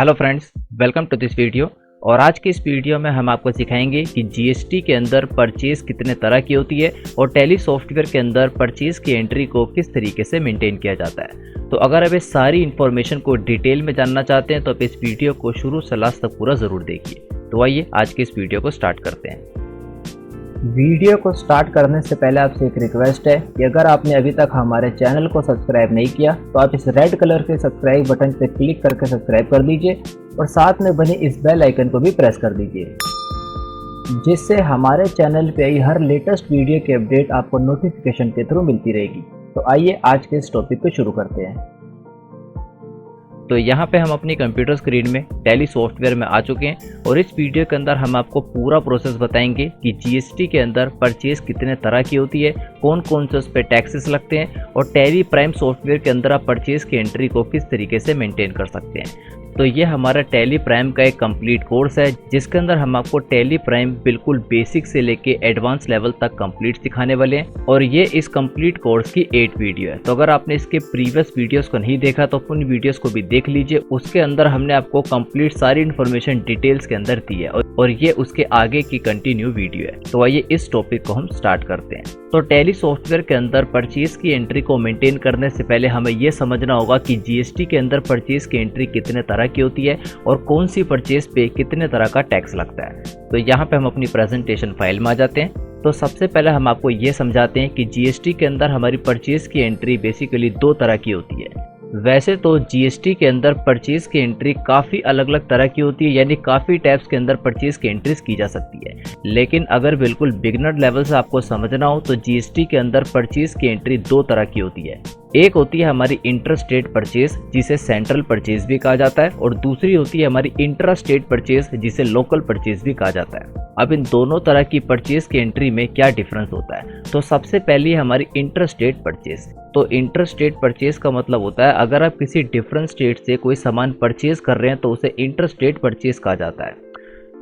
Hello friends, welcome to this video. और आज के इस वीडियो में हम आपको सिखाएंगे कि जीएसटी के अंदर परचेज कितने तरह की होती है और टैली सॉफ्टवेयर के अंदर परचेज की एंट्री को किस तरीके से मेंटेन किया जाता है। तो अगर आप इस सारी इन्फॉर्मेशन को डिटेल में जानना चाहते हैं तो आप इस वीडियो को शुरू से लास्ट तक पूरा ज़रूर देखिए। तो आइए आज के इस वीडियो को स्टार्ट करते हैं। वीडियो को स्टार्ट करने से पहले आपसे एक रिक्वेस्ट है कि अगर आपने अभी तक हमारे चैनल को सब्सक्राइब नहीं किया तो आप इस रेड कलर के सब्सक्राइब बटन पर क्लिक करके सब्सक्राइब कर दीजिए और साथ में बनी इस बेल आइकन को भी प्रेस कर दीजिए, जिससे हमारे चैनल पे आई हर लेटेस्ट वीडियो की अपडेट आपको नोटिफिकेशन के थ्रू मिलती रहेगी। तो आइए आज के इस टॉपिक को शुरू करते हैं। तो यहाँ पे हम अपनी कंप्यूटर स्क्रीन में टैली सॉफ्टवेयर में आ चुके हैं और इस वीडियो के अंदर हम आपको पूरा प्रोसेस बताएंगे कि जीएसटी के अंदर परचेज कितने तरह की होती है, कौन कौन से उस पर टैक्सेस लगते हैं और टैली प्राइम सॉफ्टवेयर के अंदर आप परचेज की एंट्री को किस तरीके से मेंटेन कर सकते हैं। तो ये हमारा टैली प्राइम का एक कंप्लीट कोर्स है जिसके अंदर हम आपको टैली प्राइम बिल्कुल बेसिक से लेके एडवांस लेवल तक कंप्लीट सिखाने वाले हैं और ये इस कंप्लीट कोर्स की 8 वीडियो है। तो अगर आपने इसके प्रीवियस वीडियोस को नहीं देखा तो उन वीडियोस को भी देख लीजिए। उसके अंदर हमने आपको कंप्लीट सारी इन्फॉर्मेशन डिटेल्स के अंदर दी है और ये उसके आगे की कंटिन्यू वीडियो है। तो आइए इस टॉपिक को हम स्टार्ट करते हैं। तो टैली सॉफ्टवेयर के अंदर परचेज की एंट्री को मेंटेन करने से पहले हमें यह समझना होगा कि जीएसटी के अंदर परचेज की एंट्री कितने तरह की होती है और कौन सी परचेज पे कितने तरह का टैक्स लगता है। तो यहाँ पे हम अपनी प्रेजेंटेशन फाइल में आ जाते हैं। तो सबसे पहले हम आपको ये समझाते हैं कि जीएसटी के अंदर हमारी परचेज की एंट्री बेसिकली 2 तरह की होती है। वैसे तो जीएसटी के अंदर परचेज की एंट्री काफ़ी अलग अलग तरह की होती है, यानी काफ़ी टाइप्स के अंदर परचेज की एंट्रीज की जा सकती है। लेकिन अगर बिल्कुल बिगिनर लेवल से आपको समझना हो तो जीएसटी के अंदर परचेज की एंट्री 2 तरह की होती है। एक होती है हमारी इंटर स्टेट परचेज जिसे सेंट्रल परचेज भी कहा जाता है और दूसरी होती है हमारी इंट्रा स्टेट परचेज जिसे लोकल परचेज भी कहा जाता है। अब इन दोनों तरह की परचेज की एंट्री में क्या डिफरेंस होता है, तो सबसे पहली है हमारी इंटर स्टेट परचेज। तो इंटर स्टेट परचेज का मतलब होता है अगर आप किसी डिफरेंट स्टेट से कोई सामान परचेज कर रहे हैं तो उसे इंटर स्टेट परचेज कहा जाता है।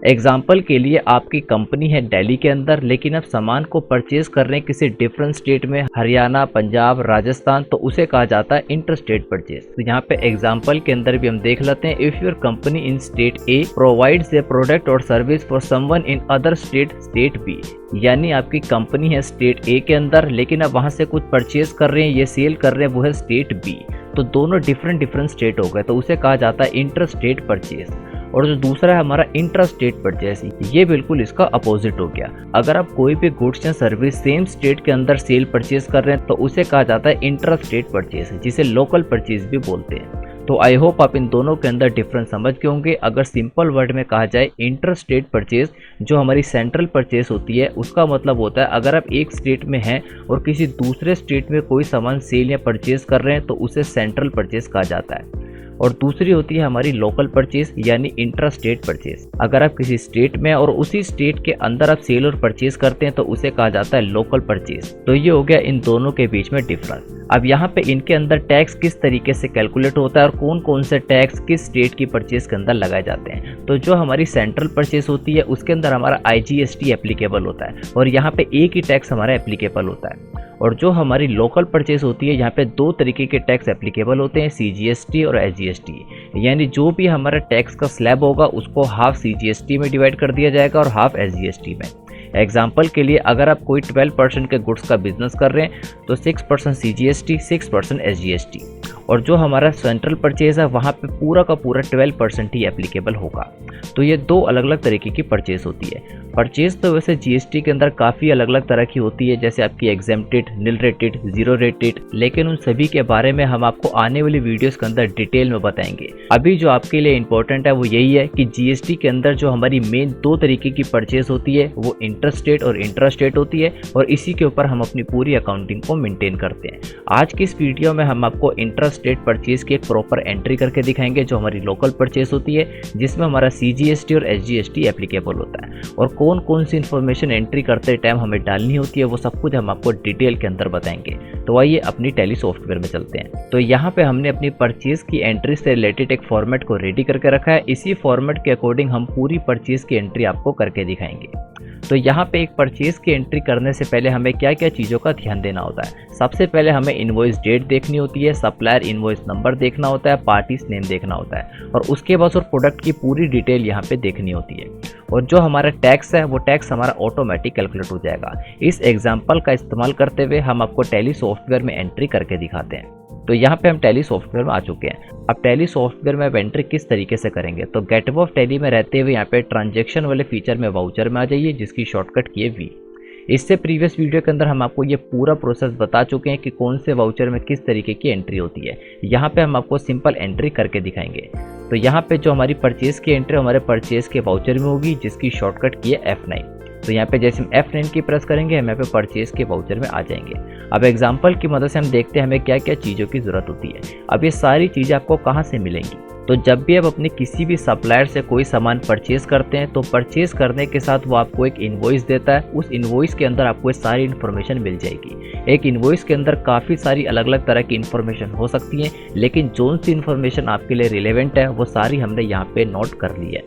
एग्जाम्पल के लिए आपकी कंपनी है दिल्ली के अंदर लेकिन आप सामान को परचेज कर रहे हैं किसी डिफरेंट स्टेट में, हरियाणा, पंजाब, राजस्थान, तो उसे कहा जाता है इंटर स्टेट परचेज। तो यहाँ पे एग्जाम्पल के अंदर भी हम देख लेते हैं, if your company in state A provides a product और service for someone in other state B, यानी आपकी कंपनी है स्टेट ए के अंदर लेकिन आप वहाँ से कुछ परचेज कर रहे हैं, ये सेल कर रहे हैं, वो है स्टेट बी। तो दोनों डिफरेंट स्टेट हो गए तो उसे कहा जाता है इंटर स्टेट परचेज। और जो दूसरा है हमारा इंट्रा स्टेट परचेज, ये बिल्कुल इसका अपोजिट हो गया। अगर आप कोई भी गुड्स या सर्विस सेम स्टेट के अंदर सेल परचेज कर रहे हैं तो उसे कहा जाता है इंट्रा स्टेट परचेज, जिसे लोकल परचेज भी बोलते हैं। तो आई होप आप इन दोनों के अंदर डिफरेंस समझ गए होंगे। अगर सिंपल वर्ड में कहा जाए इंटर स्टेट परचेज जो हमारी सेंट्रल परचेज होती है उसका मतलब होता है अगर आप एक स्टेट में हैं और किसी दूसरे स्टेट में कोई सामान सेल या परचेज कर रहे हैं तो उसे सेंट्रल परचेज कहा जाता है। और दूसरी होती है हमारी लोकल परचेज यानी इंट्रा स्टेट परचेज। अगर आप किसी स्टेट में और उसी स्टेट के अंदर आप सेल और परचेज करते हैं तो उसे कहा जाता है लोकल परचेज। तो ये हो गया इन दोनों के बीच में डिफरेंस। अब यहाँ पे इनके अंदर टैक्स किस तरीके से कैलकुलेट होता है और कौन कौन से टैक्स किस स्टेट की परचेज के अंदर लगाए जाते हैं। तो जो हमारी सेंट्रल परचेज होती है उसके अंदर हमारा IGST एप्लीकेबल होता है और यहाँ पे एक ही टैक्स हमारा एप्लीकेबल होता है। और जो हमारी लोकल परचेज होती है यहाँ पे 2 तरीके के टैक्स एप्लीकेबल होते हैं, CGST और SGST। यानी जो भी हमारा टैक्स का स्लैब होगा उसको हाफ CGST में डिवाइड कर दिया जाएगा और हाफ SGST में। एग्जाम्पल के लिए अगर आप कोई 12% के गुड्स का बिजनेस कर रहे हैं तो 6% CGST, 6% SGST। और जो हमारा सेंट्रल परचेज है वहाँ पे पूरा का पूरा 12% ही एप्लीकेबल होगा। तो ये 2 अलग अलग तरीके की परचेज होती है। परचेज तो वैसे जीएसटी के अंदर काफ़ी अलग अलग तरह की होती है, जैसे आपकी एग्जेम्प्टेड, निल रेटेड, जीरो रेटेड, लेकिन उन सभी के बारे में हम आपको आने वाली वीडियोस के अंदर डिटेल में बताएंगे। अभी जो आपके लिए इंपॉर्टेंट है वो यही है कि जीएसटी के अंदर जो हमारी मेन 2 तरीके की परचेज होती है वो इंटर स्टेट और इंट्रा स्टेट होती है और इसी के ऊपर हम अपनी पूरी अकाउंटिंग को मेंटेन करते हैं। आज की इस वीडियो में हम आपको इंट्रा स्टेट परचेज की एक प्रॉपर एंट्री करके दिखाएंगे जो हमारी लोकल परचेज होती है, जिसमें हमारा CGST और SGST एप्लीकेबल होता है और कौन कौन सी इन्फॉर्मेशन एंट्री करते टाइम हमें डालनी होती है वो सब कुछ हम आपको डिटेल के अंदर बताएंगे। तो आइए अपनी टैली सॉफ्टवेयर में चलते हैं। तो यहाँ पे हमने अपनी परचेज की एंट्री से रिलेटेड एक फॉर्मेट को रेडी करके रखा है। इसी फॉर्मेट के अकॉर्डिंग हम पूरी परचेज की एंट्री आपको करके दिखाएंगे। तो यहाँ पे एक परचेज़ की एंट्री करने से पहले हमें क्या क्या चीज़ों का ध्यान देना होता है। सबसे पहले हमें इनवॉइस डेट देखनी होती है, सप्लायर इनवॉइस नंबर देखना होता है, पार्टीज नेम देखना होता है और उसके बाद और प्रोडक्ट की पूरी डिटेल यहाँ पे देखनी होती है। और जो हमारा टैक्स है वो टैक्स हमारा ऑटोमेटिक कैलकुलेट हो जाएगा। इस एग्जाम्पल का इस्तेमाल करते हुए हम आपको टैली सॉफ्टवेयर में एंट्री करके दिखाते हैं। तो यहाँ पे हम टैली सॉफ्टवेयर में आ चुके हैं। अब टैली सॉफ्टवेयर में अब एंट्री किस तरीके से करेंगे, तो गेट ऑफ टैली में रहते हुए यहाँ पे ट्रांजैक्शन वाले फीचर में वाउचर में आ जाइए, जिसकी शॉर्टकट की है वी। इससे प्रीवियस वीडियो के अंदर हम आपको ये पूरा प्रोसेस बता चुके हैं कि कौन से वाउचर में किस तरीके की एंट्री होती है। यहाँ पे हम आपको सिंपल एंट्री करके दिखाएंगे। तो यहाँ पे जो हमारी परचेज की एंट्री हमारे परचेज के वाउचर में होगी, जिसकी शॉर्टकट की है F9। तो यहाँ पे जैसे हम F9 की प्रेस करेंगे हम यहाँ पे परचेज के वाउचर में आ जाएंगे। अब एग्जाम्पल की मदद से हम देखते हैं हमें क्या क्या चीज़ों की ज़रूरत होती है। अब ये सारी चीज़ें आपको कहाँ से मिलेंगी, तो जब भी आप अपने किसी भी सप्लायर से कोई सामान परचेज करते हैं तो परचेज करने के साथ वो आपको एक इनवॉइस देता है। उस इनवॉइस के अंदर आपको ये सारी इन्फॉर्मेशन मिल जाएगी। एक इनवॉइस के अंदर काफ़ी सारी अलग अलग तरह की इन्फॉर्मेशन हो सकती है, लेकिन जो सी इन्फॉर्मेशन आपके लिए रिलेवेंट है वो सारी हमने यहाँ पे नोट कर ली है।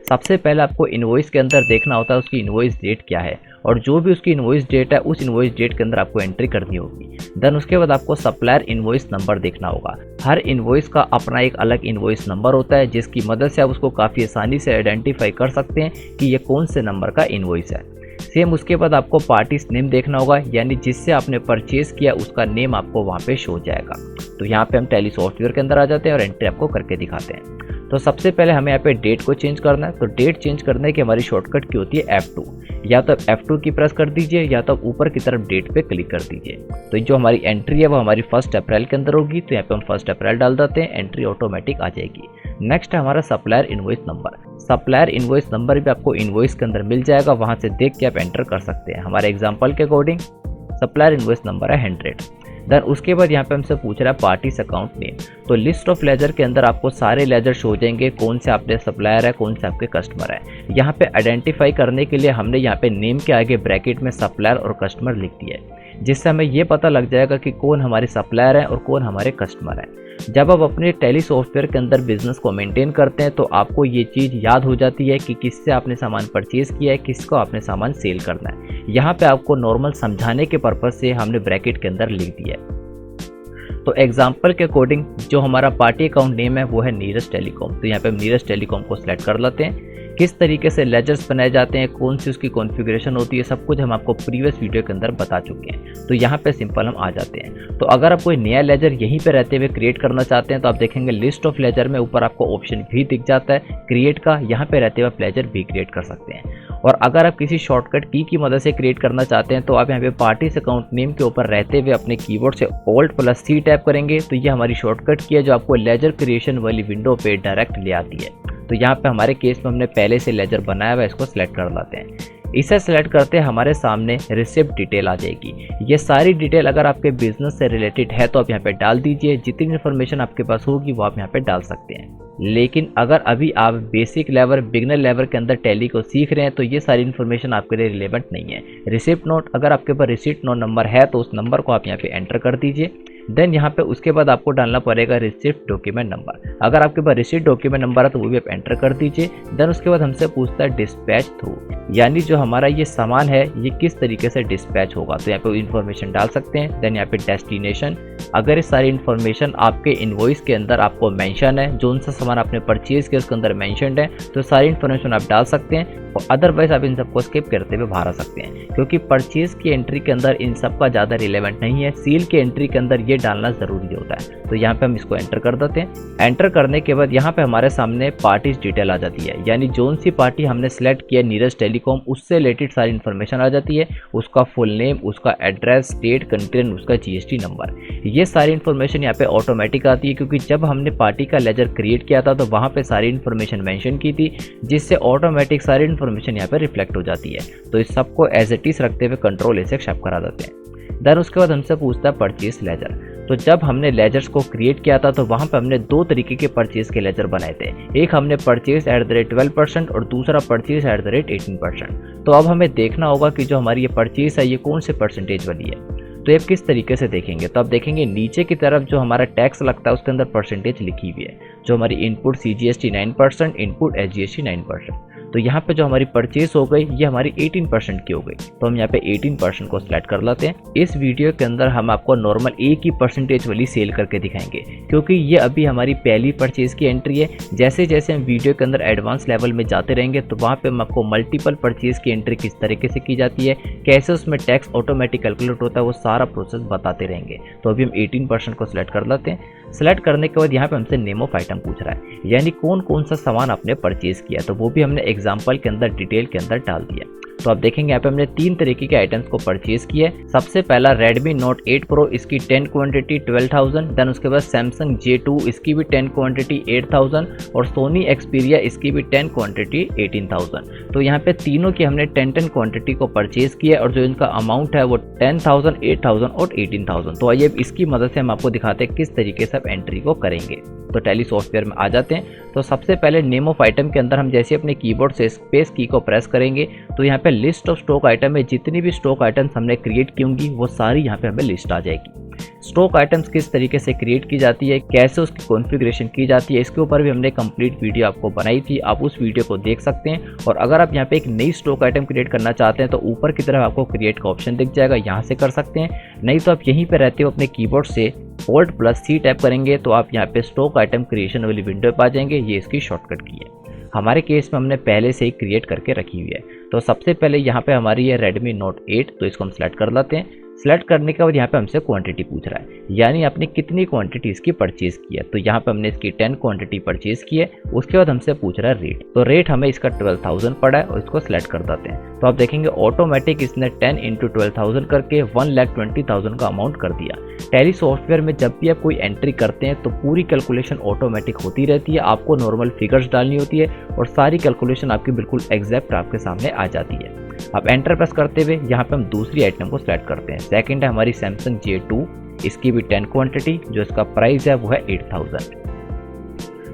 सबसे पहले आपको इनवॉइस के अंदर देखना होता है उसकी इनवॉइस डेट क्या है, और जो भी उसकी इनवॉइस डेट है उस इनवॉइस डेट के अंदर आपको एंट्री करनी होगी। देन उसके बाद आपको सप्लायर इनवॉइस नंबर देखना होगा। हर इनवॉइस का अपना एक अलग इनवॉइस नंबर होता है, जिसकी मदद से आप उसको काफ़ी आसानी से आइडेंटिफाई कर सकते हैं कि ये कौन से नंबर का इनवॉइस है। सेम उसके बाद आपको पार्टीज नेम देखना होगा, यानी जिससे आपने परचेज किया उसका नेम आपको वहाँ पे शो जाएगा। तो यहाँ पे हम टैली सॉफ्टवेयर के अंदर आ जाते हैं और एंट्री आपको करके दिखाते हैं। तो सबसे पहले हमें यहाँ पे डेट को चेंज करना है। तो डेट चेंज करने की हमारी शॉर्टकट की होती है F2। या तो F2 की प्रेस कर दीजिए या तो ऊपर की तरफ डेट पे क्लिक कर दीजिए। तो जो हमारी एंट्री है वो हमारी 1 अप्रैल के अंदर होगी। तो यहाँ पे हम 1 अप्रैल डाल देते हैं, एंट्री ऑटोमेटिक आ जाएगी। नेक्स्ट है हमारा supplier invoice number. Supplier invoice number भी आपको इनवॉइस के अंदर मिल जाएगा, वहाँ से देख के आप एंटर कर सकते हैं। हमारे एग्जाम्पल के अकॉर्डिंग सप्लायर इनवॉइस नंबर है 100। देन उसके बाद यहाँ पे हमसे पूछ रहा है पार्टीज अकाउंट नेम। तो लिस्ट ऑफ लेजर के अंदर आपको सारे लेजर शो हो जाएंगे, कौन से आपके सप्लायर है कौन से आपके कस्टमर है। यहाँ पे आइडेंटिफाई करने के लिए हमने यहाँ पे नेम के आगे ब्रैकेट में सप्लायर और कस्टमर लिख दिया है, जिससे हमें ये पता लग जाएगा कि कौन हमारे सप्लायर है और कौन हमारे कस्टमर है। जब आप अपने टैली सॉफ्टवेयर के अंदर बिजनेस को मेंटेन करते हैं तो आपको ये चीज़ याद हो जाती है कि किससे आपने सामान परचेज किया है, किसको आपने सामान सेल करना है। यहाँ पे आपको नॉर्मल समझाने के पर्पज़ से हमने ब्रैकेट के अंदर लिख दिया है। तो एग्जाम्पल के अकॉर्डिंग जो हमारा पार्टी अकाउंट नेम है वो है नीरज टेलीकॉम। तो यहाँ पे हम नीरज टेलीकॉम को सिलेक्ट कर लेते हैं। किस तरीके से लेजर्स बनाए जाते हैं, कौन सी उसकी कॉन्फ़िगरेशन होती है, सब कुछ हम आपको प्रीवियस वीडियो के अंदर बता चुके हैं। तो यहाँ पे सिंपल हम आ जाते हैं। तो अगर आप कोई नया लेजर यहीं पे रहते हुए क्रिएट करना चाहते हैं तो आप देखेंगे लिस्ट ऑफ लेजर में ऊपर आपको ऑप्शन भी दिख जाता है क्रिएट का। यहाँ पे रहते हुए आप लेजर भी क्रिएट कर सकते हैं। और अगर आप किसी शॉर्टकट की मदद से क्रिएट करना चाहते हैं तो आप यहाँ पे पार्टीज अकाउंट नेम के ऊपर रहते हुए अपने कीबोर्ड से Alt+C टैप करेंगे तो ये हमारी शॉर्टकट की है जो आपको लेजर क्रिएशन वाली विंडो पे डायरेक्ट ले आती है। तो यहाँ पे हमारे केस में हमने पहले से लेजर बनाया हुआ है, इसको सिलेक्ट कर लेते हैं। इसे सेलेक्ट करते हमारे सामने रिसिप्ट डिटेल आ जाएगी। ये सारी डिटेल अगर आपके बिजनेस से रिलेटेड है तो आप यहाँ पे डाल दीजिए। जितनी इन्फॉर्मेशन आपके पास होगी वो आप यहाँ पे डाल सकते हैं। लेकिन अगर अभी आप बेसिक लेवल बिगिनर लेवल के अंदर टैली को सीख रहे हैं तो ये सारी इन्फॉर्मेशन आपके लिए रिलेवेंट नहीं है। रिसिप्ट नोट अगर आपके पास रिसिप्ट नोट नंबर है तो उस नंबर को आप यहाँ पे एंटर कर दीजिए। देन यहाँ पे उसके बाद आपको डालना पड़ेगा रिसिप्ट डॉक्यूमेंट नंबर। अगर आपके पास रिसिप्ट डॉक्यूमेंट नंबर है तो वो भी आप एंटर कर दीजिए। देन उसके बाद हमसे पूछता है डिस्पैच थ्रू, यानी जो हमारा ये सामान है ये किस तरीके से डिस्पैच होगा। तो यहाँ पे इन्फॉर्मेशन डाल सकते हैं। देन यहाँ पे डेस्टिनेशन, अगर ये सारी इन्फॉर्मेशन आपके इनवॉइस के अंदर आपको मेंशन है, जो सा सामान आपने परचेज किया उसके अंदर मेंशनड है तो सारी इन्फॉर्मेशन आप डाल सकते हैं। और अदरवाइज आप इन सबको स्किप करते हुए बाहर आ सकते हैं, क्योंकि परचेज की एंट्री के अंदर इन सब का ज़्यादा रिलेवेंट नहीं है। सील की एंट्री के अंदर ये डालना ज़रूरी होता है। तो यहाँ पे हम इसको एंटर कर देते हैं। एंटर करने के बाद यहाँ पे हमारे सामने पार्टीज डिटेल आ जाती है, यानी जोन सी पार्टी हमने सेलेक्ट किया नीरज टेलीकॉम उससे रिलेटेड सारी इन्फॉर्मेशन आ जाती है। उसका फुल नेम, उसका एड्रेस, स्टेट, कंट्री, उसका GST नंबर, ये सारी इन्फॉर्मेशन यहाँ पे ऑटोमेटिक आती है, क्योंकि जब हमने पार्टी का लेजर क्रिएट किया था तो वहाँ पे सारी इन्फॉर्मेशन मेंशन की थी, जिससे ऑटोमेटिक सारी इन्फॉर्मेशन यहाँ पे रिफ्लेक्ट हो जाती है। तो इस सबको एज इट इज रखते हुए कंट्रोल से एक्सेप्ट करा देते हैं। देन उसके बाद हमसे पूछता है परचेज लेजर। तो जब हमने लेजर्स को क्रिएट किया था तो वहाँ पे हमने दो तरीके के परचेज के लेजर बनाए थे। एक हमने परचेज @12% और दूसरा परचेज @18%। तो अब हमें देखना होगा कि जो हमारी ये परचेज है ये कौन से परसेंटेज वाली है। तो ये किस तरीके से देखेंगे, तो आप देखेंगे नीचे की तरफ जो हमारा टैक्स लगता है उसके अंदर परसेंटेज लिखी हुई है। जो हमारी इनपुट CGST 9%, इनपुट SGST 9%। तो यहाँ पे जो हमारी परचेस हो गई ये हमारी 18% की हो गई, तो हम यहाँ पे 18% को सिलेक्ट कर लेते हैं। इस वीडियो के अंदर हम आपको नॉर्मल एक ही परसेंटेज वाली सेल करके दिखाएंगे, क्योंकि ये अभी हमारी पहली परचेज की एंट्री है। जैसे जैसे हम वीडियो के अंदर एडवांस लेवल में जाते रहेंगे तो वहाँ पे हम आपको मल्टीपल परचेज की एंट्री किस तरीके से की जाती है, कैसे उसमें टैक्स ऑटोमेटिक कैलकुलेट होता है, वो सारा प्रोसेस बताते रहेंगे। तो अभी हम 18% को सिलेक्ट कर लेते हैं। सेलेक्ट करने के बाद यहाँ पे हमसे नेम ऑफ आइटम पूछ रहा है, यानी कौन कौन सा सामान आपने परचेज किया, तो वो भी हमने एग्जांपल के अंदर डिटेल के अंदर डाल दिया। तो आप देखेंगे यहाँ पे हमने 3 तरीके के आइटम्स को परचेज किया है। सबसे पहला Redmi Note 8 Pro, इसकी 10 क्वांटिटी 12,000। देन उसके बाद Samsung J2, इसकी भी 10 क्वांटिटी 8,000 और Sony Xperia, इसकी भी 10 क्वांटिटी 18,000। तो यहाँ पे तीनों की हमने 10 क्वांटिटी को परचेज किया और जो इनका अमाउंट है वो 10,000, 8,000 और 18,000। तो आइए इसकी मदद से हम आपको दिखाते हैं किस तरीके से आप एंट्री को करेंगे। तो टैली सॉफ्टवेयर में आ जाते हैं। तो सबसे पहले नेम ऑफ आइटम के अंदर हम जैसे अपने कीबोर्ड से स्पेस की को प्रेस करेंगे तो यहाँ पे लिस्ट ऑफ स्टॉक आइटम में जितनी भी स्टॉक आइटम्स हमने क्रिएट की होंगी वो सारी यहाँ पे हमें लिस्ट आ जाएगी। स्टॉक आइटम्स किस तरीके से क्रिएट की जाती है, कैसे उसकी कॉन्फ़िगरेशन की जाती है, इसके ऊपर भी हमने कंप्लीट वीडियो आपको बनाई थी, आप उस वीडियो को देख सकते हैं। और अगर आप यहाँ पे एक नई स्टॉक आइटम क्रिएट करना चाहते हैं तो ऊपर की तरफ आपको क्रिएट का ऑप्शन दिख जाएगा, यहाँ से कर सकते हैं। नहीं तो आप यहीं पे रहते हो अपने कीबोर्ड से Alt+C टैप करेंगे तो आप यहाँ पे स्टॉक आइटम क्रिएशन वाली विंडो पे आ जाएंगे। ये इसकी शॉर्टकट की है। हमारे केस में हमने पहले से ही क्रिएट करके रखी हुई है। तो सबसे पहले यहाँ पे हमारी है Redmi Note 8, तो इसको हम सेलेक्ट कर लेते हैं। सेलेक्ट करने के बाद यहाँ पे हमसे क्वांटिटी पूछ रहा है, यानी आपने कितनी क्वांटिटी इसकी परचेज की है। तो यहाँ पे हमने इसकी 10 क्वांटिटी परचेज की है। उसके बाद हमसे पूछ रहा है रेट, तो रेट हमें इसका 12,000 पड़ा है और इसको सिलेक्ट कर देते हैं। तो आप देखेंगे ऑटोमेटिक इसने 10 × 12,000 करके 1,20,000 का अमाउंट कर दिया। टैली सॉफ्टवेयर में जब भी आप कोई एंट्री करते हैं तो पूरी कैलकुलेशन ऑटोमेटिक होती रहती है, आपको नॉर्मल फिगर्स डालनी होती है और सारी कैलकुलेशन आपकी बिल्कुल एग्जैक्ट आपके सामने आ जाती है। अब एंटर प्रेस करते हुए यहाँ पे हम दूसरी आइटम को सिलेक्ट करते हैं। सेकंड है हमारी Samsung J2, इसकी भी 10 क्वांटिटी, जो इसका प्राइस है वो है 8,000।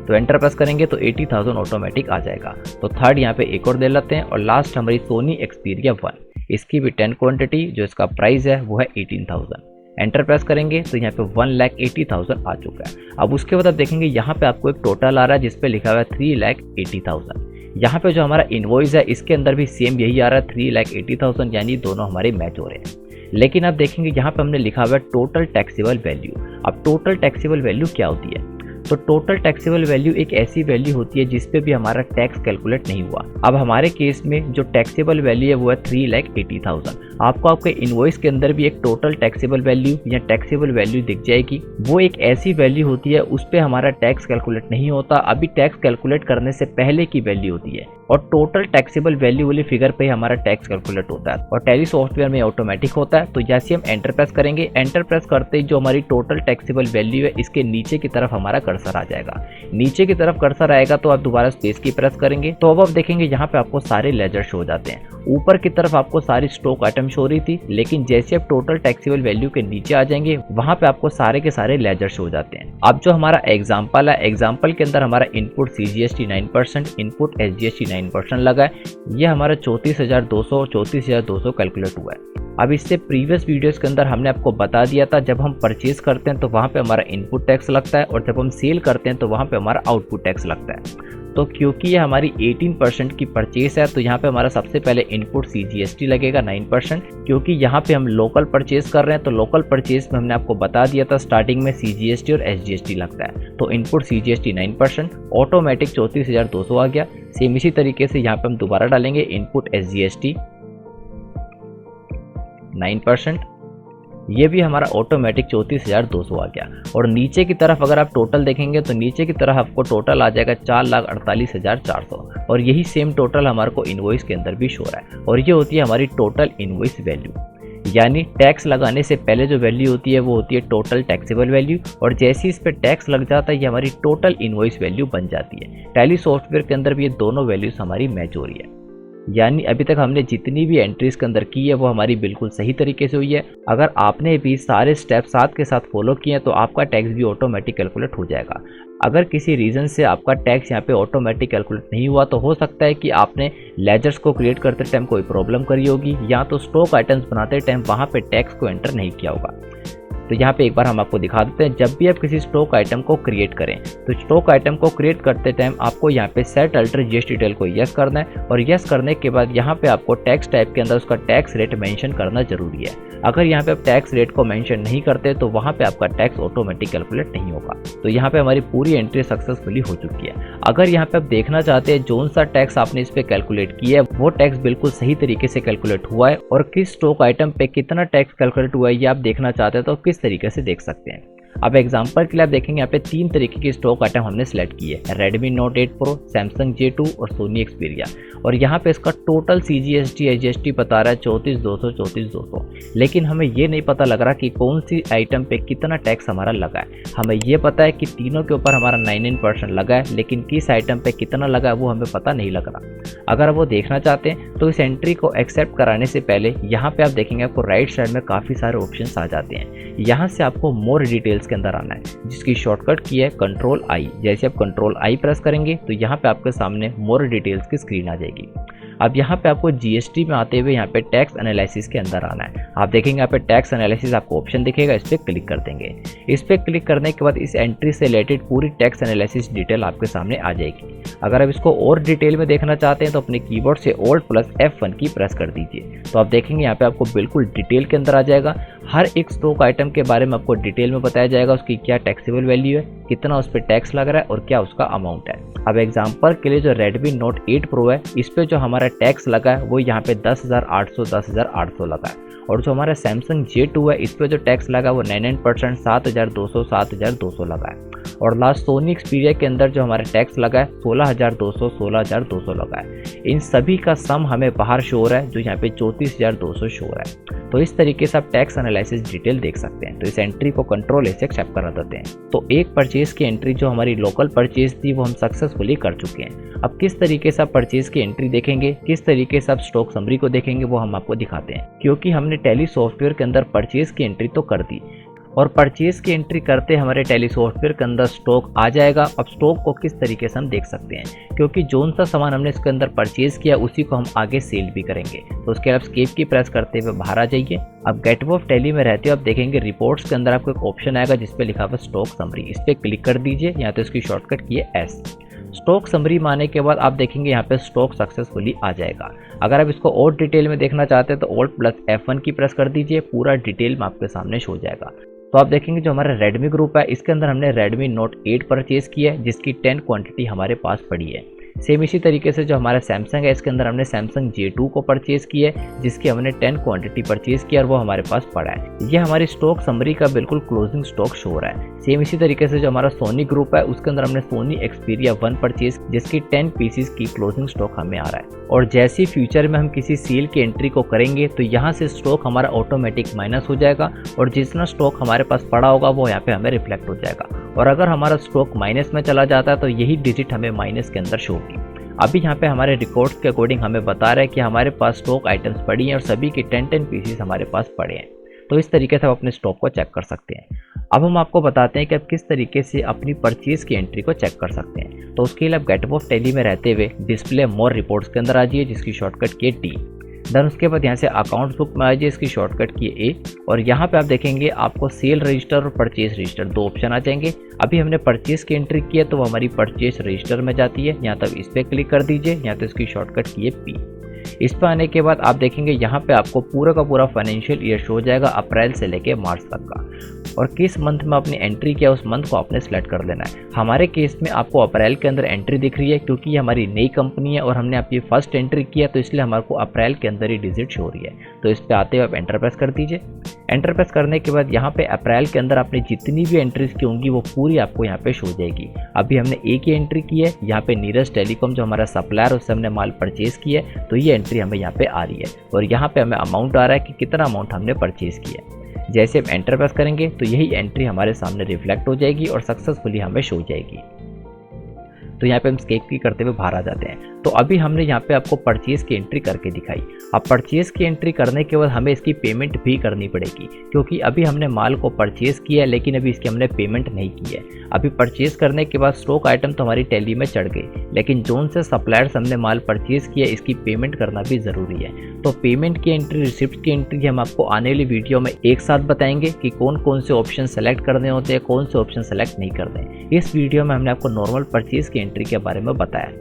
तो एंटर प्रेस करेंगे तो 80,000 ऑटोमेटिक आ जाएगा। तो थर्ड यहाँ पे एक और दे लेते हैं। और लास्ट हमारी Sony Xperia 1, इसकी भी 10 क्वांटिटी, जो इसका प्राइस है वो है 18,000। एंटर प्रेस करेंगे तो यहाँ पे 1,80,000 आ चुका है। अब उसके बाद आप देखेंगे यहाँ पे आपको एक टोटल आ रहा है जिसपे लिखा हुआ है 3,80,000। यहाँ पे जो हमारा इनवॉइस है इसके अंदर भी सेम यही आ रहा है 3,80,000, यानी दोनों हमारे मैच हो रहे हैं। लेकिन आप देखेंगे यहाँ पे हमने लिखा हुआ है टोटल टैक्सेबल वैल्यू। अब टोटल टैक्सेबल वैल्यू क्या होती है? तो टोटल टैक्सेबल वैल्यू एक ऐसी वैल्यू होती है जिसपे भी हमारा टैक्स कैलकुलेट नहीं हुआ। अब हमारे केस में जो टैक्सेबल वैल्यू है वो है 3,80,000। आपको आपके इनवॉइस के अंदर भी एक टोटल टैक्सेबल वैल्यू या टैक्सेबल वैल्यू दिख जाएगी। वो एक ऐसी वैल्यू होती है उस पर हमारा टैक्स कैलकुलेट नहीं होता, अभी टैक्स कैलकुलेट करने से पहले की वैल्यू होती है। और टोटल टैक्सेबल वैल्यू वाली फिगर पे हमारा टैक्स कैलकुलेट होता है और टैली सॉफ्टवेयर में ऑटोमेटिक होता है। तो जैसे हम एंटर प्रेस करेंगे, एंटर प्रेस करते ही जो हमारी टोटल टैक्सेबल वैल्यू है इसके नीचे की तरफ हमारा कर्सर आ जाएगा। नीचे की तरफ कर्सर आएगा तो आप दोबारा स्पेस की प्रेस करेंगे तो अब आप देखेंगे यहाँ पे आपको सारे लेजर शो हो जाते हैं। ऊपर की तरफ आपको सारी स्टॉक आइटम शो हो रही थी, लेकिन जैसे आप टोटल टैक्सेबल वैल्यू के नीचे आ जाएंगे वहां पे आपको सारे के सारे लेजर शो हो जाते हैं। अब जो हमारा एग्जांपल है, एग्जांपल के अंदर हमारा इनपुट CGST 9%, इनपुट SGST 9% लगा है। ये हमारा 34,200 और 34,200 कैलकुलेट हुआ है। अब इससे प्रीवियस वीडियोस के अंदर हमने आपको बता दिया था जब हम परचेज करते हैं तो वहाँ पे हमारा इनपुट टैक्स लगता है और जब हम सेल करते हैं तो वहाँ पे हमारा आउटपुट टैक्स लगता है। तो क्योंकि ये हमारी 18% की परचेज है तो यहाँ पे हमारा सबसे पहले इनपुट CGST लगेगा 9%, क्योंकि यहाँ पे हम लोकल परचेज कर रहे हैं। तो लोकल परचेज में हमने आपको बता दिया था स्टार्टिंग में CGST और SGST लगता है। तो इनपुट CGST 9%, ऑटोमेटिक 34,200 आ गया। सेम इसी तरीके से यहाँ पे हम दोबारा डालेंगे इनपुट SGST 9%, ये भी हमारा ऑटोमेटिक 34,200 आ गया। और नीचे की तरफ अगर आप टोटल देखेंगे तो नीचे की तरफ आपको टोटल आ जाएगा 4,48,400 और यही सेम टोटल हमारे को इनवॉइस के अंदर भी शो रहा है। और ये होती है हमारी टोटल इनवॉइस वैल्यू, यानी टैक्स लगाने से पहले जो वैल्यू होती है वो होती है टोटल टैक्सेबल वैल्यू, और जैसे इस पे टैक्स लग जाता है ये हमारी टोटल इनवॉइस वैल्यू बन जाती है। टैली सॉफ्टवेयर के अंदर भी ये दोनों वैल्यूज हमारी मैच हो रही है, यानी अभी तक हमने जितनी भी एंट्रीज के अंदर की है वो हमारी बिल्कुल सही तरीके से हुई है। अगर आपने भी सारे स्टेप साथ के साथ फॉलो किए हैं तो आपका टैक्स भी ऑटोमेटिक कैलकुलेट हो जाएगा। अगर किसी रीज़न से आपका टैक्स यहाँ पे ऑटोमेटिक कैलकुलेट नहीं हुआ तो हो सकता है कि आपने लेजर्स को क्रिएट करते टाइम कोई प्रॉब्लम करी होगी, या तो स्टॉक आइटम्स बनाते टाइम वहाँ पे टैक्स को एंटर नहीं किया होगा। तो यहाँ पे एक बार हम आपको दिखा देते हैं। जब भी आप किसी स्टॉक आइटम को क्रिएट करें तो स्टॉक आइटम को क्रिएट करते टाइम आपको यहाँ पे सेट अल्टर जीएसटी डिटेल को यस करना है, और यस करने के बाद यहाँ पे आपको टैक्स टाइप के अंदर उसका टैक्स रेट मेंशन करना जरूरी है। अगर यहाँ पे आप टैक्स रेट को मेंशन नहीं करते तो वहाँ पे आपका टैक्स ऑटोमेटिक कैलकुलेट नहीं होगा। तो यहाँ पे हमारी पूरी एंट्री सक्सेसफुली हो चुकी है। अगर यहाँ पे आप देखना चाहते हैं जोन सा टैक्स आपने इस पे कैलकुलेट किया है वो टैक्स बिल्कुल सही तरीके से कैलकुलेट हुआ है, और किस स्टॉक आइटम पे कितना टैक्स कैलकुलेट हुआ है ये आप देखना चाहते हैं तो किस तरीके से देख सकते हैं। अब एग्जांपल के लिए आप देखेंगे यहाँ पे 3 तरीके की स्टॉक आइटम हमने सेलेक्ट की है, Redmi Note 8 Pro, Samsung J2 और Sony Xperia। और यहाँ पे इसका टोटल CGST SGST बता रहा है 34,200 34,200, लेकिन हमें ये नहीं पता लग रहा कि कौन सी आइटम पे कितना टैक्स हमारा लगा है। हमें ये पता है कि तीनों के ऊपर हमारा 99% लगा है, लेकिन किस आइटम पे कितना लगा है वो हमें पता नहीं लग रहा। अगर वो देखना चाहते हैं तो इस एंट्री को एक्सेप्ट कराने से पहले यहाँ पे आप देखेंगे आपको राइट साइड में काफ़ी सारे ऑप्शंस आ जाते हैं। यहाँ से आपको मोर डिटेल्स के अंदर आना है, जिसकी शॉर्टकट की है कंट्रोल आई। जैसे आप कंट्रोल आई प्रेस करेंगे तो यहाँ पे आपके सामने मोर डिटेल्स की स्क्रीन आ जाएगी। अब यहाँ पे आपको जीएसटी में आते हुए यहाँ पे टैक्स एनालिसिस के अंदर आना है। आप देखेंगे यहाँ पे टैक्स एनालिसिस आपको ऑप्शन दिखेगा, इस पर क्लिक कर देंगे। इस पर क्लिक करने के बाद इस एंट्री से रिलेटेड पूरी टैक्स एनालिसिस डिटेल आपके सामने आ जाएगी। अगर आप इसको और डिटेल में देखना चाहते हैं तो अपने कीबोर्ड से Alt+F1 की प्रेस कर दीजिए, तो आप देखेंगे यहाँ पे आपको बिल्कुल डिटेल के अंदर आ जाएगा। हर एक स्टॉक आइटम के बारे में आपको डिटेल में बताया जाएगा, उसकी क्या टैक्सेबल वैल्यू है, कितना उस पर टैक्स लग रहा है और क्या उसका अमाउंट है। अब एग्जांपल के लिए जो Redmi Note 8 Pro है इस पे जो हमारा टैक्स लगा है वो यहाँ पे 10,800 लगा है, और जो हमारा Samsung J2 है इस पे जो टैक्स लगा वो 99% 7,200 लगा है। और लास्ट Sony Xperia के अंदर जो हमारा टैक्स लगा है 16,200 लगा है। इन सभी का सम हमें बाहर शो हो रहा है जो यहाँ पे 34,200 शो हो रहा है। तो इस तरीके से आप टैक्स एनालिसिस डिटेल देख सकते हैं। तो इस एंट्री को कंट्रोल ए से एक्सेप्ट करा देते हैं। तो एक परचेज की एंट्री जो हमारी लोकल परचेज थी वो हम सक्सेसफुली कर चुके हैं। अब किस तरीके से आप परचेज की एंट्री देखेंगे, किस तरीके से आप स्टॉक समरी को देखेंगे वो हम आपको दिखाते हैं। क्योंकि हमने टैली सॉफ्टवेयर के अंदर परचेज की एंट्री तो कर दी, और परचेज की एंट्री करते हमारे टैली सॉफ्टवेयर के अंदर स्टॉक आ जाएगा। अब स्टॉक को किस तरीके से हम देख सकते हैं, क्योंकि जोन सा सामान हमने इसके अंदर परचेज किया उसी को हम आगे सेल भी करेंगे। तो उसके लिए आप एस्केप की प्रेस करते हुए बाहर आ जाइए। अब गेट ऑफ टैली में रहते हो आप देखेंगे रिपोर्ट्स के अंदर आपको एक ऑप्शन आएगा जिसपे लिखा हुआ स्टॉक समरी, इस पर क्लिक कर दीजिए। यहाँ तो इसकी शॉर्टकट की है एस। स्टॉक समरी में आने के बाद आप देखेंगे यहाँ पे स्टॉक सक्सेसफुली आ जाएगा। अगर आप इसको और डिटेल में देखना चाहते हैं तो Alt+F1 की प्रेस कर दीजिए, पूरा डिटेल में आपके सामने शो हो जाएगा। तो आप देखेंगे जो हमारा Redmi ग्रुप है इसके अंदर हमने Redmi Note 8 परचेज किया है जिसकी 10 क्वांटिटी हमारे पास पड़ी है। सेम इसी तरीके से जो हमारा Samsung है इसके अंदर हमने Samsung J2 को परचेज किया है जिसकी हमने 10 क्वांटिटी परचेज किया और वो हमारे पास पड़ा है। ये हमारी स्टॉक समरी का बिल्कुल क्लोजिंग स्टॉक शो हो रहा है। सेम इसी तरीके से जो हमारा Sony ग्रुप है उसके अंदर हमने Sony Xperia 1 परचेज जिसकी 10 पीसीज की क्लोजिंग स्टॉक हमें आ रहा है। और जैसे फ्यूचर में हम किसी सेल की एंट्री को करेंगे तो यहाँ से स्टॉक हमारा ऑटोमेटिक माइनस हो जाएगा, और जितना स्टॉक हमारे पास पड़ा होगा वो यहाँ पे हमें रिफ्लेक्ट हो जाएगा। और अगर हमारा स्टॉक माइनस में चला जाता है तो यही डिजिट हमें माइनस के अंदर शो होगी। अभी यहाँ पे हमारे रिकॉर्ड्स के अकॉर्डिंग हमें बता रहा है कि हमारे पास स्टॉक आइटम्स पड़ी हैं और सभी की 10 पीसीस हमारे पास पड़े हैं। तो इस तरीके से आप अपने स्टॉक को चेक कर सकते हैं। अब हम आपको बताते हैं कि आप किस तरीके से अपनी परचेज की एंट्री को चेक कर सकते हैं। तो उसके लिए आप गेट ऑफ टैली में रहते हुए डिस्प्ले मोर रिपोर्ट्स के अंदर आ जाइए जिसकी शॉर्टकट की है टी। देन उसके बाद यहाँ से अकाउंट बुक में आ जाइए, इसकी शॉर्टकट की ए। और यहाँ पे आप देखेंगे आपको सेल रजिस्टर और परचेज रजिस्टर 2 ऑप्शन आ जाएंगे। अभी हमने परचेज की एंट्री की है तो वो हमारी परचेज रजिस्टर में जाती है। यहाँ तक इस पर क्लिक कर दीजिए। यहाँ तो इसकी शॉर्टकट की है पी। इस पर आने के बाद आप देखेंगे यहाँ पे आपको पूरा का पूरा फाइनेंशियल ईयर शो हो जाएगा अप्रैल से लेके मार्च तक का, और किस मंथ में आपने एंट्री किया उस मंथ को आपने सेलेक्ट कर लेना है। हमारे केस में आपको अप्रैल के अंदर एंट्री दिख रही है क्योंकि ये हमारी नई कंपनी है और हमने आप ये फर्स्ट एंट्री किया तो इसलिए हमारे को अप्रैल के अंदर ही डिजिट शो हो रही है। तो इस पर आते हुए आप एंटर प्रेस कर दीजिए। एंटर प्रेस करने के बाद यहाँ पे अप्रैल के अंदर आपने जितनी भी एंट्रीज की होंगी वो पूरी आपको यहाँ पे शो हो जाएगी। अभी हमने एक ही एंट्री की है, यहाँ पे नीरज टेलीकॉम जो हमारा सप्लायर उससे हमने माल परचेज किया है तो ये एंट्री हमें यहाँ पे आ रही है, और यहाँ पे हमें अमाउंट आ रहा है कि कितना अमाउंट हमने परचेज किया है। जैसे हम एंटर प्रेस करेंगे तो यही एंट्री हमारे सामने रिफ्लेक्ट हो जाएगी और सक्सेसफुली हमें शो हो जाएगी। तो यहाँ पे हम स्केप की करते हुए बाहर आ जाते हैं। तो अभी हमने यहाँ पे आपको परचेज की एंट्री करके दिखाई। अब परचेज की एंट्री करने के बाद हमें इसकी पेमेंट भी करनी पड़ेगी, क्योंकि अभी हमने माल को परचेज किया है लेकिन अभी इसकी हमने पेमेंट नहीं की है। अभी परचेज करने के बाद स्टॉक आइटम तो हमारी टैली में चढ़ गई, लेकिन जोन से सप्लायर्स हमने माल परचेज किया इसकी पेमेंट करना भी ज़रूरी है। तो पेमेंट की एंट्री, रिसिप्ट की एंट्री हम आपको आने वाली वीडियो में एक साथ बताएंगे कि कौन कौन से ऑप्शन सेलेक्ट करने होते हैं, कौन से ऑप्शन सेलेक्ट नहीं करने। इस वीडियो में हमने आपको नॉर्मल परचेज की एंट्री के बारे में बताया।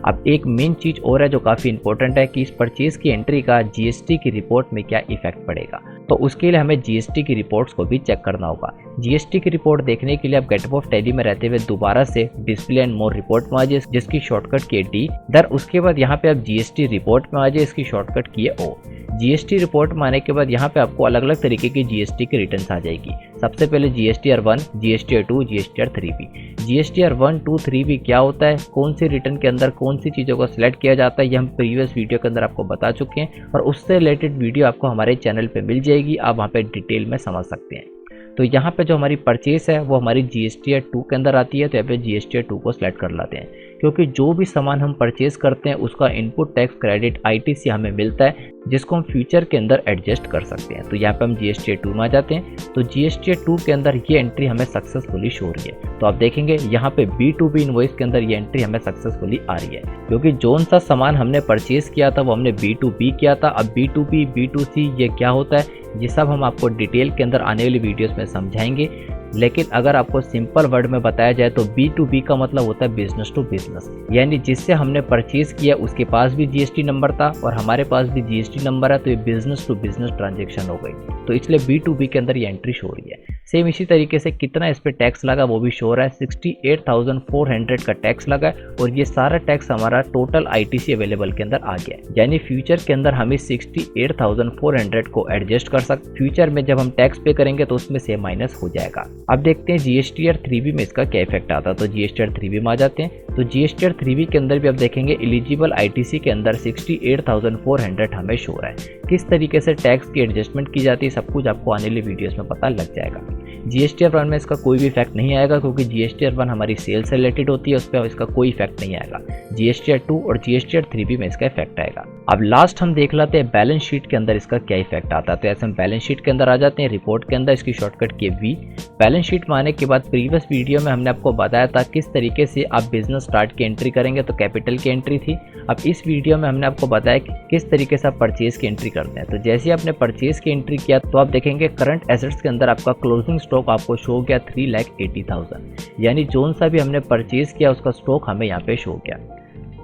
अब एक मेन चीज़ और है जो काफ़ी इंपॉर्टेंट है कि इस परचेज की एंट्री का जीएसटी की रिपोर्ट में क्या इफेक्ट पड़ेगा। तो उसके लिए हमें जीएसटी की रिपोर्ट्स को भी चेक करना होगा। जीएसटी की रिपोर्ट देखने के लिए आप गेटअप ऑफ टैली में रहते हुए दोबारा से डिस्प्ले एंड मोर रिपोर्ट में आ जाइए, जिसकी शॉर्टकट की है डी। दर उसके बाद यहाँ पे आप जीएसटी रिपोर्ट में आ जाइए, इसकी शॉर्टकट की है ओ। जीएसटी रिपोर्ट में आने के बाद यहाँ पे आपको अलग अलग तरीके की जीएसटी की रिटर्न्स आ जाएगी। सबसे पहले GSTR 1, GSTR 2, GSTR 3B। GSTR 1, 2, 3B क्या होता है, कौन सी रिटर्न के अंदर कौन सी चीज़ों को सिलेक्ट किया जाता है, ये हम प्रीवियस वीडियो के अंदर आपको बता चुके हैं और उससे रिलेटेड वीडियो आपको हमारे चैनल पे मिल जाएगी, आप वहाँ पे डिटेल में समझ सकते हैं। तो यहाँ पे जो हमारी परचेस है वो हमारी जीएसटीआर 2 के अंदर आती है, तो यहाँ पे जीएसटीआर 2 को सिलेक्ट कर लाते हैं, क्योंकि जो भी सामान हम परचेज करते हैं उसका इनपुट टैक्स क्रेडिट आईटीसी हमें मिलता है, जिसको हम फ्यूचर के अंदर एडजस्ट कर सकते हैं। तो यहाँ पे हम जीएसटीआर 2 में आ जाते हैं। तो जीएसटीआर 2 के अंदर ये एंट्री हमें सक्सेसफुली शो हो रही है। तो आप देखेंगे यहाँ पे B2B इनवॉइस के अंदर ये एंट्री हमें सक्सेसफुली आ रही है, क्योंकि जोन सा सामान हमने परचेज किया था वो हमने B2B किया था। अब B2B, B2C ये क्या होता है, ये सब हम आपको डिटेल के अंदर आने वाली वीडियोस में समझाएंगे। लेकिन अगर आपको सिंपल वर्ड में बताया जाए तो B2B का मतलब होता है बिजनेस टू बिजनेस, यानी जिससे हमने परचेज किया उसके पास भी जीएसटी नंबर था और हमारे पास भी जीएसटी नंबर है, तो ये बिजनेस टू बिजनेस ट्रांजेक्शन हो गई। तो इसलिए B2B के अंदर ये एंट्री शो हो रही है। सेम इसी तरीके से कितना इस पर टैक्स लगा वो भी शो हो रहा है। 68,400 का टैक्स लगा है और ये सारा टैक्स हमारा टोटल आईटीसी अवेलेबल के अंदर आ गया है, यानी फ्यूचर के अंदर हम इस 68,400 को एडजस्ट कर सकते। फ्यूचर में जब हम टैक्स पे करेंगे तो उसमें से माइनस हो जाएगा। अब देखते हैं जीएसटीआर 3B में इसका क्या इफेक्ट आता है। तो जीएसटीआर 3B में आ जाते हैं। तो जीएसटीआर 3B के अंदर भी आप देखेंगे एलिजिबल आईटीसी के अंदर 68,400 हमें शो हो रहा है। किस तरीके से टैक्स की एडजस्टमेंट की जाती है सब कुछ आपको आने वाली वीडियोस में पता लग जाएगा। जीएसटीआर 1 में इसका कोई भी इफेक्ट नहीं आएगा, क्योंकि जीएसटीआर 1 हमारी सेल से रिलेटेड होती है, उस पर इसका कोई इफेक्ट नहीं आएगा। जीएसटीआर 2 और जीएसटीआर 3B में इसका इफेक्ट आएगा। अब लास्ट हम देख लेते हैं बैलेंस शीट के अंदर इसका क्या इफेक्ट आता है। तो ऐसे हम बैलेंस शीट के अंदर आ जाते हैं, रिपोर्ट के अंदर इसकी शॉर्टकट की V। बैलेंस शीट में आने के बाद प्रीवियस वीडियो में हमने आपको बताया था किस तरीके से आप बिजनेस स्टार्ट की एंट्री करेंगे, तो कैपिटल की एंट्री थी। अब इस वीडियो में हमने आपको बताया कि किस तरीके से आप परचेज की एंट्री करते हैं। तो जैसे आपने परचेज की एंट्री किया तो आप देखेंगे करंट एसेट्स के अंदर आपका क्लोजिंग स्टॉक आपको शो हो गया 3,80,000, यानी जोन सा भी हमने परचेज किया उसका स्टॉक हमें यहाँ पे शो हो गया।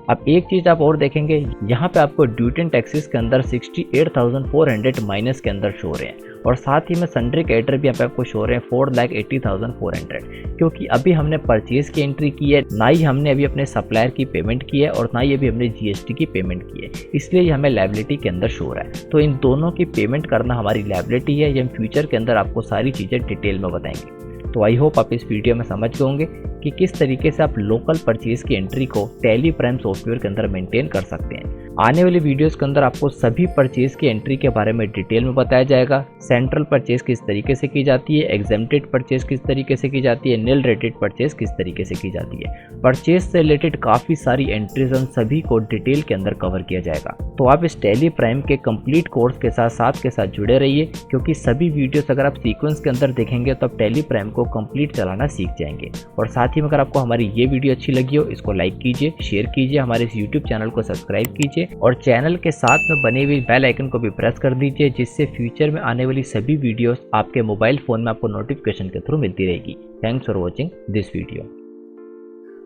अब एक चीज़ आप और देखेंगे, यहाँ पे आपको ड्यूटी एंड टैक्सेस के अंदर 68,400 माइनस के अंदर शो हो रहे हैं और साथ ही में सन्ड्री क्रेडिटर भी यहाँ पे आपको शो हो रहे हैं 4,80,400, क्योंकि अभी हमने परचेज की एंट्री की है, ना ही हमने अभी अपने सप्लायर की पेमेंट की है और ना ही अभी हमने जीएसटी की पेमेंट की है, इसलिए ये हमें लायबिलिटी के अंदर शो हो रहा है। तो इन दोनों की पेमेंट करना हमारी लायबिलिटी है, ये हम फ्यूचर के अंदर आपको सारी चीज़ें डिटेल में बताएंगे। तो आई होप आप इस वीडियो में समझ गए होंगे कि किस तरीके से आप लोकल परचेज की एंट्री को टैली प्राइम सॉफ्टवेयर के अंदर मेंटेन कर सकते हैं। आने वाली वीडियोस के अंदर आपको सभी परचेज की एंट्री के बारे में डिटेल में बताया जाएगा। सेंट्रल परचेज किस तरीके से की जाती है, एग्जेम्प्टेड परचेज किस तरीके से की जाती है, नील रेटेड परचेज किस तरीके से की जाती है। परचेज से रिलेटेड काफ़ी सारी एंट्रीज हम सभी को डिटेल के अंदर कवर किया जाएगा। तो आप इस टैली प्राइम के कंप्लीट कोर्स के साथ जुड़े रहिए, क्योंकि सभी वीडियोस अगर आप सीक्वेंस के अंदर देखेंगे तो आप टैली प्राइम को कंप्लीट चलाना सीख जाएंगे। और साथ ही में अगर आपको हमारी ये वीडियो अच्छी लगी हो इसको लाइक कीजिए, शेयर कीजिए, हमारे इस यूट्यूब चैनल को सब्सक्राइब कीजिए और चैनल के साथ में बने हुए बेल आइकन को भी प्रेस कर दीजिए, जिससे फ्यूचर में आने वाली सभी वीडियोस आपके मोबाइल फ़ोन में आपको नोटिफिकेशन के थ्रू मिलती रहेगी। Thanks for watching this video.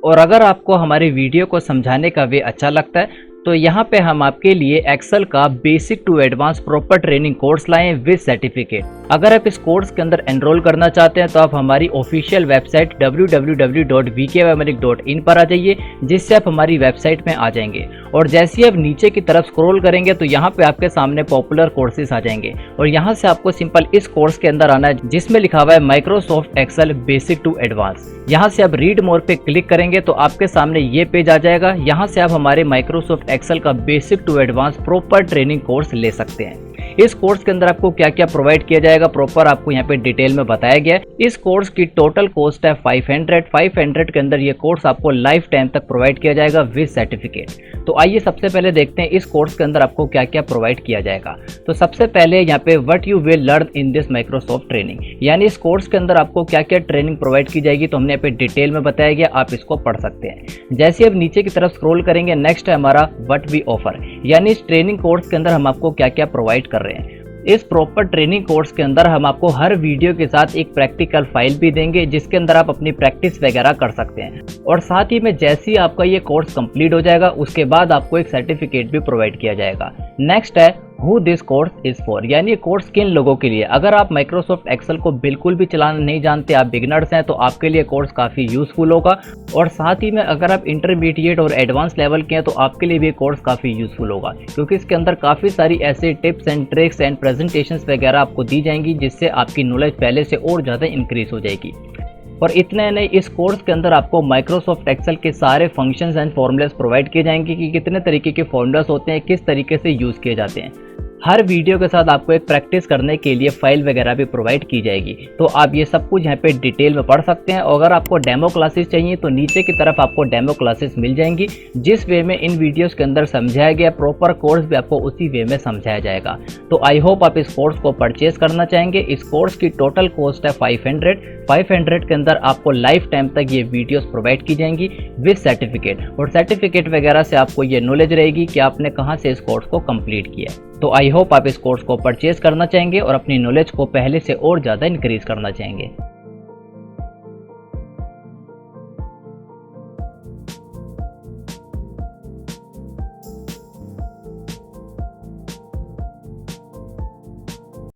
और अगर आपको हमारी वीडियो को समझाने का वे अच्छा लगता है तो यहाँ पे हम आपके लिए एक्सेल का basic to advance proper training course लाए हैं विद सर्टिफिकेट। अगर आप इस कोर्स के अंदर एनरोल करना चाहते हैं तो आप हमारी ऑफिशियल वेबसाइट www.vkymeric.in पर आ जाइए, जिससे आप हमारी वेबसाइट में आ जाएंगे। और जैसे ही आप नीचे की तरफ स्क्रॉल करेंगे तो यहाँ पे आपके सामने पॉपुलर कोर्सेज आ जाएंगे और यहाँ से आपको सिंपल इस कोर्स के अंदर आना है जिसमें लिखा हुआ है Microsoft Excel basic to advance. यहाँ से आप रीड मोर पे क्लिक करेंगे तो आपके सामने ये पेज आ जाएगा। यहाँ से आप हमारे माइक्रोसॉफ्ट एक्सेल का basic to advance proper training course ले सकते हैं। इस कोर्स के अंदर आपको क्या क्या प्रोवाइड किया जाएगा प्रॉपर आपको यहाँ पे डिटेल में बताया गया है। इस कोर्स की टोटल कॉस्ट है 500 के अंदर ये कोर्स आपको लाइफ टाइम तक प्रोवाइड किया जाएगा विद सर्टिफिकेट। तो आइए सबसे पहले देखते हैं इस कोर्स के अंदर आपको क्या क्या प्रोवाइड किया जाएगा। तो सबसे पहले यहाँ पे what you will learn in this Microsoft training, यानी इस कोर्स के अंदर आपको क्या क्या ट्रेनिंग प्रोवाइड की जाएगी तो हमने यहाँ पे डिटेल में बताया गया, आप इसको पढ़ सकते हैं। जैसे अब नीचे की तरफ स्क्रॉल करेंगे नेक्स्ट है हमारा व्हाट वी ऑफर, यानी इस ट्रेनिंग कोर्स के अंदर हम आपको क्या क्या प्रोवाइड कर रहे हैं। इस प्रॉपर ट्रेनिंग कोर्स के अंदर हम आपको हर वीडियो के साथ एक प्रैक्टिकल फाइल भी देंगे जिसके अंदर आप अपनी प्रैक्टिस वगैरह कर सकते हैं, और साथ ही में जैसे ही आपका ये कोर्स कंप्लीट हो जाएगा उसके बाद आपको एक सर्टिफिकेट भी प्रोवाइड किया जाएगा। नेक्स्ट है who this course is for, यानी ये कोर्स किन लोगों के लिए। अगर आप माइक्रोसॉफ्ट एक्सेल को बिल्कुल भी चलाना नहीं जानते, आप बिगिनर्स हैं, तो आपके लिए कोर्स काफ़ी यूजफुल होगा, और साथ ही में अगर आप इंटरमीडिएट और एडवांस लेवल के हैं तो आपके लिए भी कोर्स काफ़ी यूजफुल होगा, क्योंकि इसके अंदर काफ़ी सारी ऐसे tips and tricks and presentations वगैरह आपको दी जाएंगी जिससे आपकी नॉलेज पहले से और ज़्यादा इंक्रीज हो जाएगी। और इतने नहीं, इस कोर्स के अंदर आपको माइक्रोसॉफ्ट एक्सेल के सारे फंक्शंस एंड फॉर्मूलाज प्रोवाइड किए जाएंगे कि कितने तरीके के फॉर्मूलाज होते हैं, किस तरीके से यूज़ किए जाते हैं। हर वीडियो के साथ आपको एक प्रैक्टिस करने के लिए फाइल वगैरह भी प्रोवाइड की जाएगी, तो आप ये सब कुछ यहाँ पे डिटेल में पढ़ सकते हैं। और अगर आपको डेमो क्लासेस चाहिए तो नीचे की तरफ आपको डेमो क्लासेस मिल जाएंगी, जिस वे में इन वीडियोस के अंदर समझाया गया प्रॉपर कोर्स भी आपको उसी वे में समझाया जाएगा। तो आई होप आप इस कोर्स को परचेज करना चाहेंगे। इस कोर्स की टोटल कॉस्ट है 500 के अंदर आपको लाइफ टाइम तक ये वीडियोस प्रोवाइड की जाएंगी विद सर्टिफिकेट, और सर्टिफिकेट वगैरह से आपको ये नॉलेज रहेगी कि आपने कहाँ से इस कोर्स को कंप्लीट किया। तो आई होप आप इस कोर्स को परचेज करना चाहेंगे और अपनी नॉलेज को पहले से और ज़्यादा इंक्रीज करना चाहेंगे।